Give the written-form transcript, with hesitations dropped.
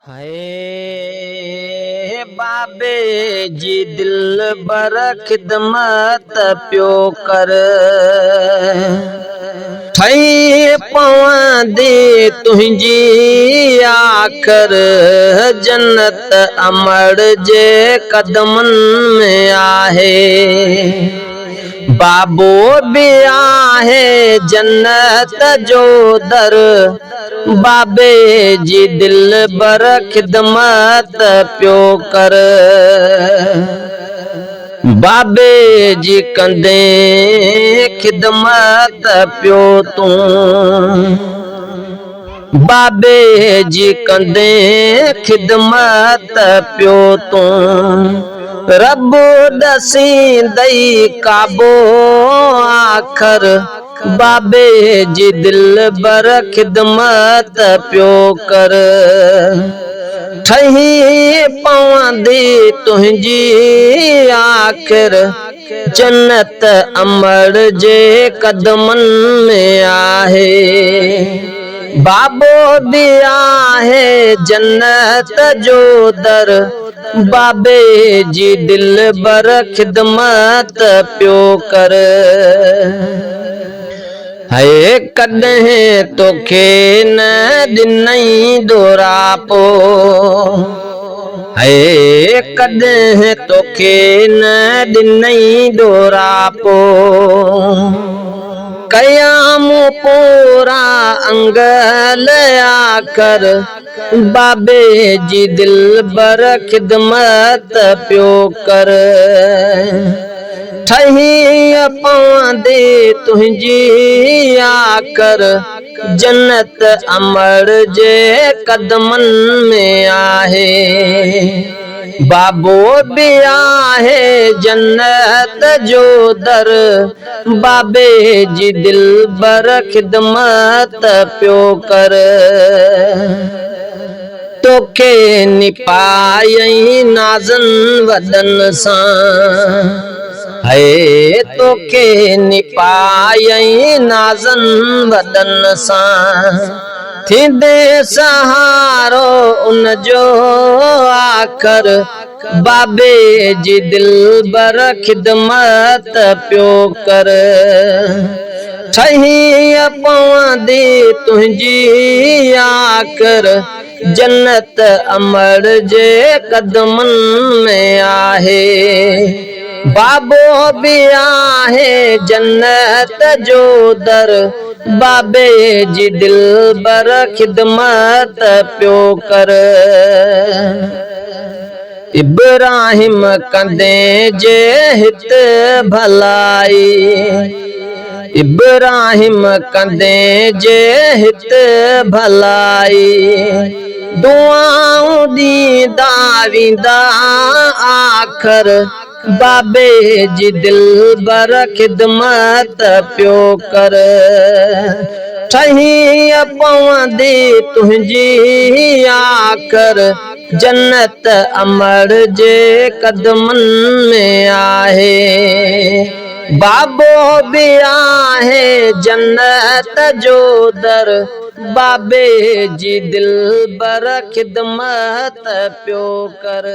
हाय बाबे जी दिल बर खिदमत पियो कर ठही पवंदी तुंहिंजी आखिर जन्नत अमर जे कदमनि में आहे बाबो भी आहे जन्नत जो दर बाबे जी दिल बर खिदमत पियो कर बाबे जी कंदे खिदमत पियो तूं बाबे जी कंदे खिदमत पियो तूं रब दसींदई काबो आखर बाबे जी दिल बर खिदमत पियो कर ठही पवंदी तुंहिंजी आखिर जन्नत अमर जे कदमनि में आहे बाबो भी आहे जन्नत जो दर बाबे जी दिल बर खिदमत पियो कर है कॾहिं तोखे न ॾिनई दोरापो है कॾहिं तोखे न ॾिनई दोरापो कयामूं पूरा अंगल आखर बाबे जी दिल बर खिदमत पियो कर ठही पवंदी तुंहिंजी आखिर जन्नत अमर जे कदमनि में आहे बाबो भी आहे जन्नत जो दर बाबे जी दिल बर खिदमत पियो कर तोखे निपायई नाज़न वॾन सां है तोखे निपायई नाज़न वॾन सां थींदे सहारो उन जो आखर बाबे जी दिल बर खिदमत पियो कर ठही पवंदी तुंहिंजी आखिर जन्नत अमर जे कदमनि में आहे बाबो भी आहे जन्नत जो दर बाबे जी दिल बर खिदमत पियो कर इब्राहिम कंदे जे हित भलाई इब्राहिम कंदे जे हित भलाई दुआऊं ॾींदा वेंदा आखिर बाबे जी दिल बर खिदमत पियो कर ठही पवंदी तुंहिंजी आखिर जन्नत अमर जे कदमनि में आहे बाबो भी आहे जन्नत जो दर बाबे जी दिल बर खिदमत पियो कर।